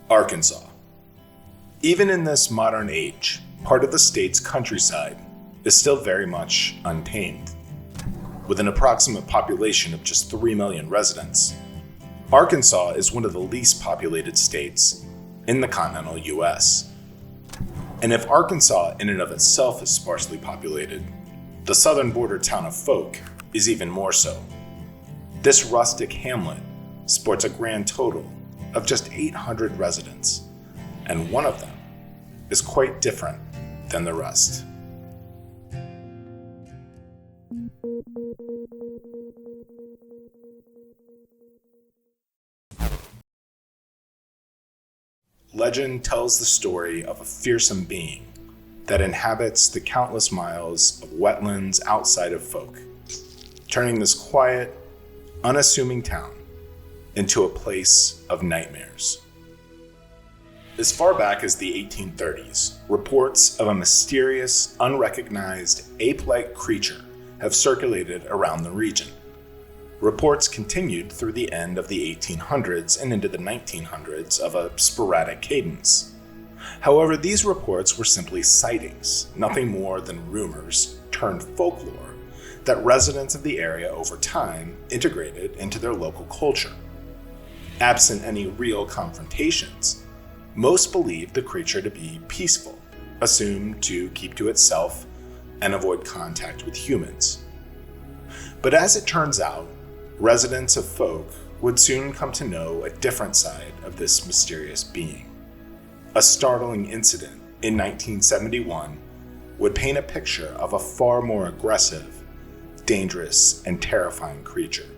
Arkansas. Even in this modern age, part of the state's countryside is still very much untamed. With an approximate population of just 3 million residents, Arkansas is one of the least populated states in the continental US. And if Arkansas in and of itself is sparsely populated, the southern border town of Fouke is even more so. This rustic hamlet sports a grand total of just 800 residents, and one of them is quite different than the rest. Legend tells the story of a fearsome being that inhabits the countless miles of wetlands outside of Fouke, turning this quiet, unassuming town into a place of nightmares. As far back as the 1830s, reports of a mysterious, unrecognized, ape-like creature have circulated around the region. Reports continued through the end of the 1800s and into the 1900s of a sporadic cadence. However, these reports were simply sightings, nothing more than rumors turned folklore that residents of the area over time integrated into their local culture. Absent any real confrontations, most believed the creature to be peaceful, assumed to keep to itself and avoid contact with humans. But as it turns out, residents of Fouke would soon come to know a different side of this mysterious being. A startling incident in 1971 would paint a picture of a far more aggressive, dangerous, and terrifying creature.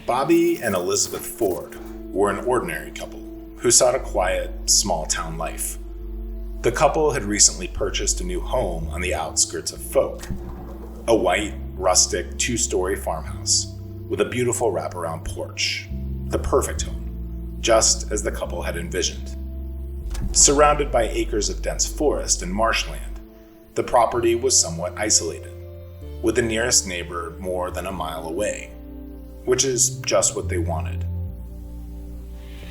Bobby and Elizabeth Ford were an ordinary couple who sought a quiet, small-town life. The couple had recently purchased a new home on the outskirts of Fouke, a white, rustic, 2-story farmhouse with a beautiful wraparound porch, the perfect home, just as the couple had envisioned. Surrounded by acres of dense forest and marshland, the property was somewhat isolated, with the nearest neighbor more than a mile away, which is just what they wanted.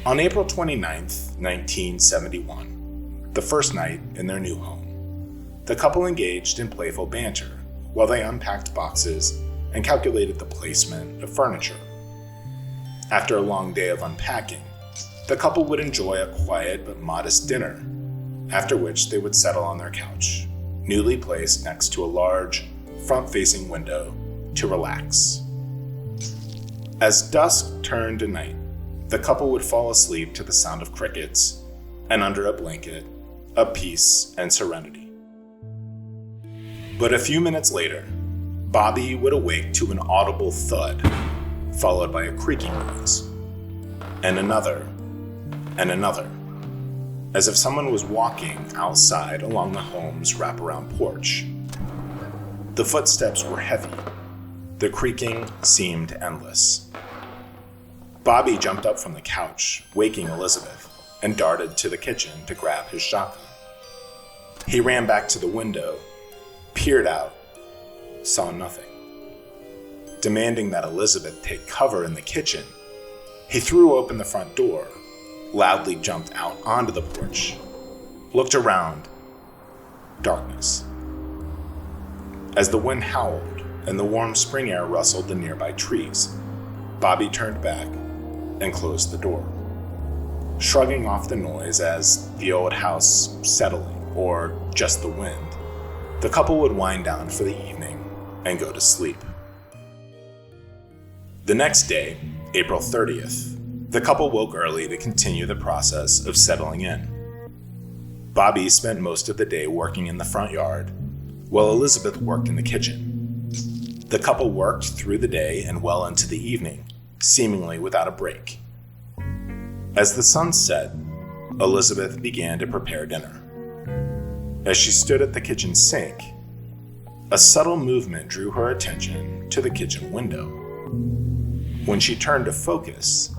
On April 29, 1971, the first night in their new home, the couple engaged in playful banter while they unpacked boxes and calculated the placement of furniture. After a long day of unpacking, the couple would enjoy a quiet but modest dinner, after which they would settle on their couch, newly placed next to a large, front-facing window, to relax. As dusk turned to night, the couple would fall asleep to the sound of crickets, and under a blanket, of peace and serenity. But a few minutes later, Bobby would awake to an audible thud, followed by a creaking noise, and another, as if someone was walking outside along the home's wraparound porch. The footsteps were heavy. The creaking seemed endless. Bobby jumped up from the couch, waking Elizabeth, and darted to the kitchen to grab his shotgun. He ran back to the window, peered out, saw nothing. Demanding that Elizabeth take cover in the kitchen, he threw open the front door, loudly jumped out onto the porch, looked around. Darkness. As the wind howled and the warm spring air rustled the nearby trees, Bobby turned back and closed the door, shrugging off the noise as the old house settling, or just the wind. The couple would wind down for the evening and go to sleep. The next day, April 30th, the couple woke early to continue the process of settling in. Bobby spent most of the day working in the front yard, while Elizabeth worked in the kitchen. The couple worked through the day and well into the evening, seemingly without a break. As the sun set, Elizabeth began to prepare dinner. As she stood at the kitchen sink, a subtle movement drew her attention to the kitchen window. When she turned to focus,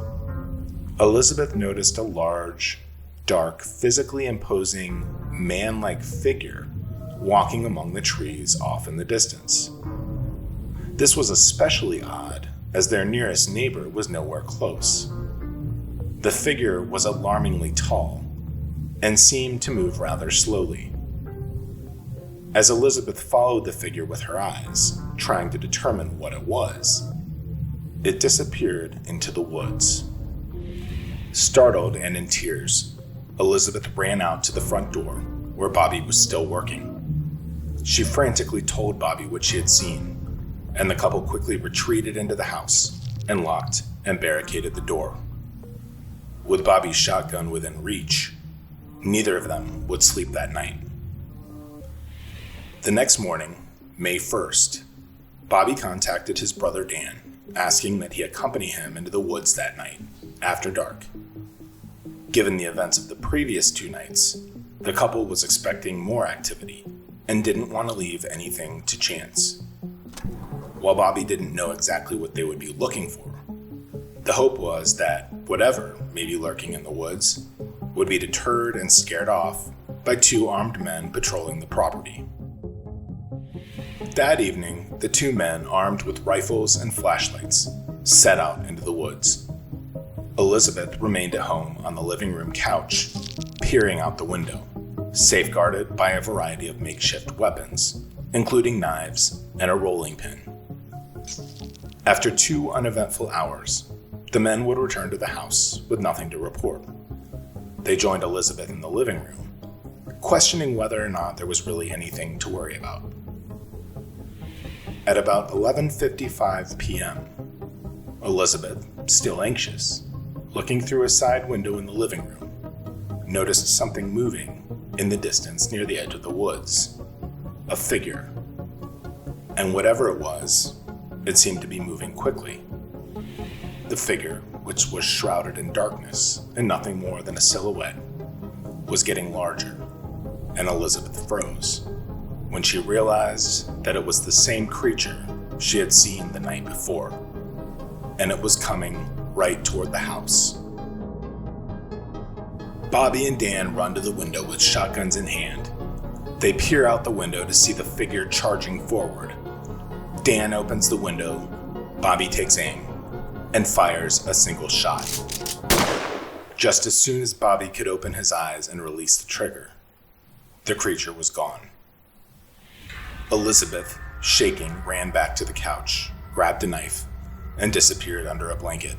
Elizabeth noticed a large, dark, physically imposing, man-like figure walking among the trees off in the distance. This was especially odd, as their nearest neighbor was nowhere close. The figure was alarmingly tall and seemed to move rather slowly. As Elizabeth followed the figure with her eyes, trying to determine what it was, it disappeared into the woods. Startled and in tears, Elizabeth ran out to the front door where Bobby was still working. She frantically told Bobby what she had seen, and the couple quickly retreated into the house and locked and barricaded the door. With Bobby's shotgun within reach, neither of them would sleep that night. The next morning, May 1st, Bobby contacted his brother Dan, asking that he accompany him into the woods that night, after dark. Given the events of the previous 2 nights, the couple was expecting more activity and didn't want to leave anything to chance. While Bobby didn't know exactly what they would be looking for, the hope was that whatever may be lurking in the woods would be deterred and scared off by 2 armed men patrolling the property. That evening, the 2 men, armed with rifles and flashlights, set out into the woods. Elizabeth remained at home on the living room couch, peering out the window, safeguarded by a variety of makeshift weapons, including knives and a rolling pin. After 2 uneventful hours, the men would return to the house with nothing to report. They joined Elizabeth in the living room, questioning whether or not there was really anything to worry about. At about 11:55 p.m., Elizabeth, still anxious, looking through a side window in the living room, noticed something moving in the distance near the edge of the woods. A figure. And whatever it was, it seemed to be moving quickly. The figure, which was shrouded in darkness and nothing more than a silhouette, was getting larger, and Elizabeth froze when she realized that it was the same creature she had seen the night before, and it was coming right toward the house. Bobby and Dan run to the window with shotguns in hand. They peer out the window to see the figure charging forward. Dan opens the window, Bobby takes aim, and fires a single shot. Just as soon as Bobby could open his eyes and release the trigger, the creature was gone. Elizabeth, shaking, ran back to the couch, grabbed a knife, and disappeared under a blanket.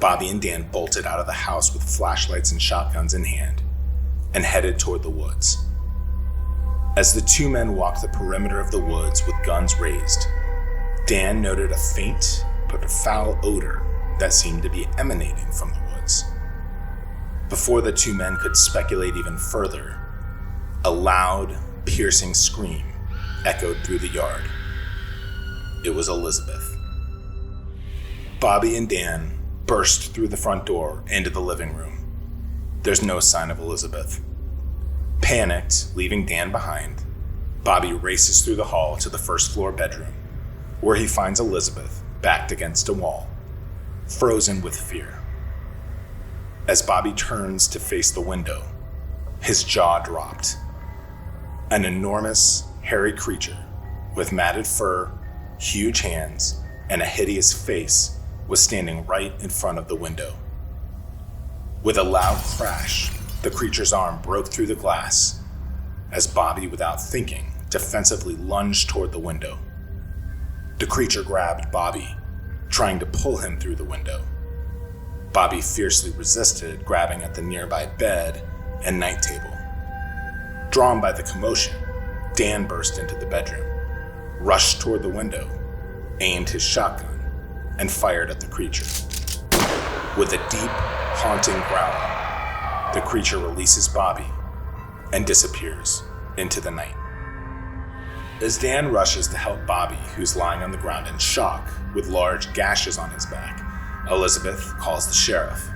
Bobby and Dan bolted out of the house with flashlights and shotguns in hand and headed toward the woods. As the 2 men walked the perimeter of the woods with guns raised, Dan noted a faint but foul odor that seemed to be emanating from the woods. Before the 2 men could speculate even further, a loud, piercing scream echoed through the yard. It was Elizabeth. Bobby and Dan burst through the front door into the living room. There's no sign of Elizabeth. Panicked, leaving Dan behind, Bobby races through the hall to the first floor bedroom, where he finds Elizabeth backed against a wall, frozen with fear. As Bobby turns to face the window, his jaw dropped. An enormous, hairy creature with matted fur, huge hands, and a hideous face was standing right in front of the window. With a loud crash, the creature's arm broke through the glass as Bobby, without thinking, defensively lunged toward the window. The creature grabbed Bobby, trying to pull him through the window. Bobby fiercely resisted, grabbing at the nearby bed and night table. Drawn by the commotion, Dan burst into the bedroom, rushed toward the window, aimed his shotgun, and fired at the creature. With a deep, haunting growl, the creature releases Bobby and disappears into the night. As Dan rushes to help Bobby, who's lying on the ground in shock with large gashes on his back, Elizabeth calls the sheriff.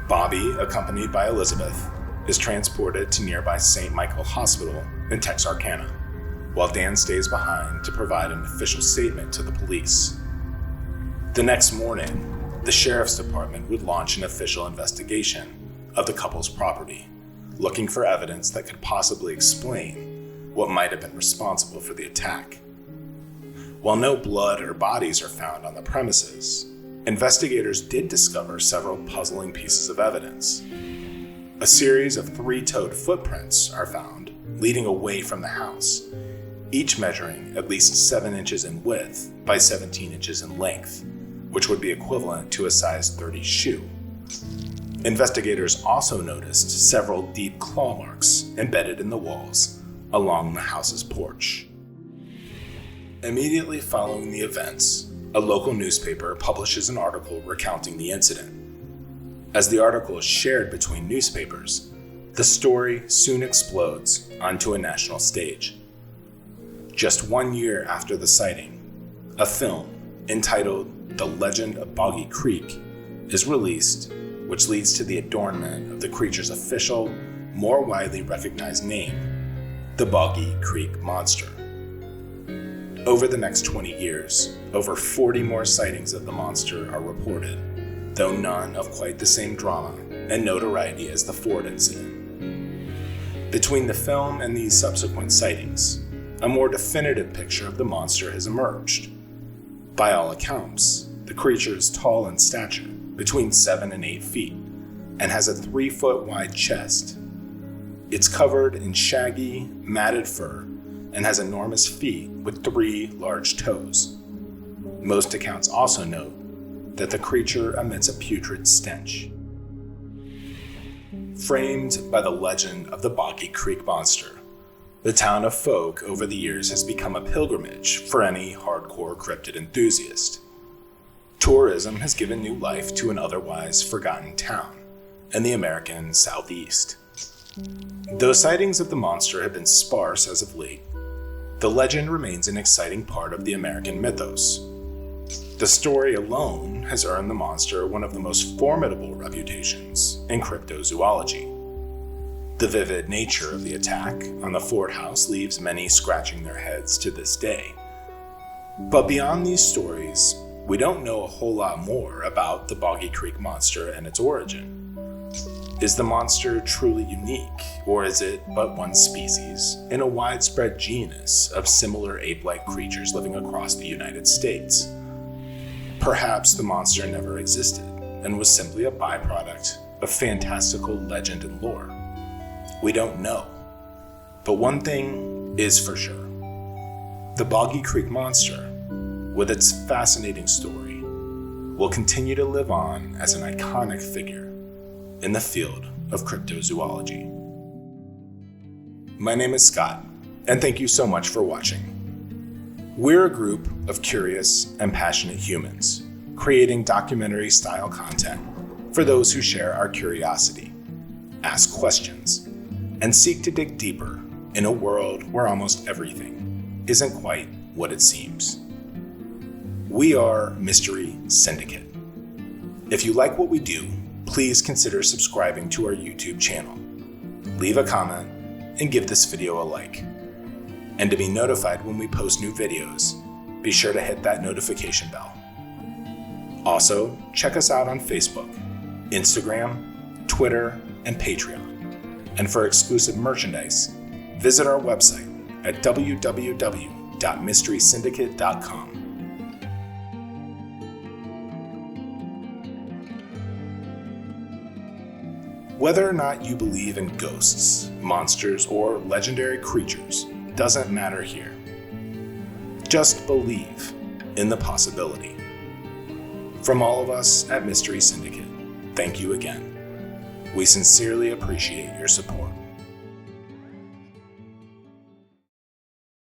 Bobby, accompanied by Elizabeth, is transported to nearby St. Michael Hospital in Texarkana, while Dan stays behind to provide an official statement to the police. The next morning, the sheriff's department would launch an official investigation of the couple's property, looking for evidence that could possibly explain what might have been responsible for the attack. While no blood or bodies are found on the premises, investigators did discover several puzzling pieces of evidence. A series of 3-toed footprints are found, leading away from the house, each measuring at least 7 inches in width by 17 inches in length, which would be equivalent to a size 30 shoe. Investigators also noticed several deep claw marks embedded in the walls along the house's porch. Immediately following the events, a local newspaper publishes an article recounting the incident. As the article is shared between newspapers, the story soon explodes onto a national stage. Just 1 year after the sighting, a film entitled The Legend of Boggy Creek is released, which leads to the adornment of the creature's official, more widely recognized name, the Boggy Creek Monster. Over the next 20 years, over 40 more sightings of the monster are reported, though none of quite the same drama and notoriety as the Ford incident. Between the film and these subsequent sightings, a more definitive picture of the monster has emerged. By all accounts, the creature is tall in stature, between 7 and 8 feet, and has a 3-foot wide chest. It's covered in shaggy, matted fur and has enormous feet with 3 large toes. Most accounts also note that the creature emits a putrid stench. Framed by the legend of the Boggy Creek Monster, the town of Fouke over the years has become a pilgrimage for any hardcore cryptid enthusiast. Tourism has given new life to an otherwise forgotten town in the American Southeast. Though sightings of the monster have been sparse as of late, the legend remains an exciting part of the American mythos. The story alone has earned the monster one of the most formidable reputations in cryptozoology. The vivid nature of the attack on the Ford house leaves many scratching their heads to this day. But beyond these stories, we don't know a whole lot more about the Boggy Creek Monster and its origin. Is the monster truly unique, or is it but one species in a widespread genus of similar ape-like creatures living across the United States? Perhaps the monster never existed and was simply a byproduct of fantastical legend and lore. We don't know. But one thing is for sure. The Boggy Creek Monster, with its fascinating story, will continue to live on as an iconic figure in the field of cryptozoology. My name is Scott, and thank you so much for watching. We're a group of curious and passionate humans, creating documentary-style content for those who share our curiosity, ask questions, and seek to dig deeper in a world where almost everything isn't quite what it seems. We are Mystery Syndicate. If you like what we do, please consider subscribing to our YouTube channel. Leave a comment and give this video a like. And to be notified when we post new videos, be sure to hit that notification bell. Also, check us out on Facebook, Instagram, Twitter, and Patreon. And for exclusive merchandise, visit our website at www.mysterysyndicate.com. Whether or not you believe in ghosts, monsters, or legendary creatures doesn't matter here. Just believe in the possibility. From all of us at Mystery Syndicate, thank you again. We sincerely appreciate your support.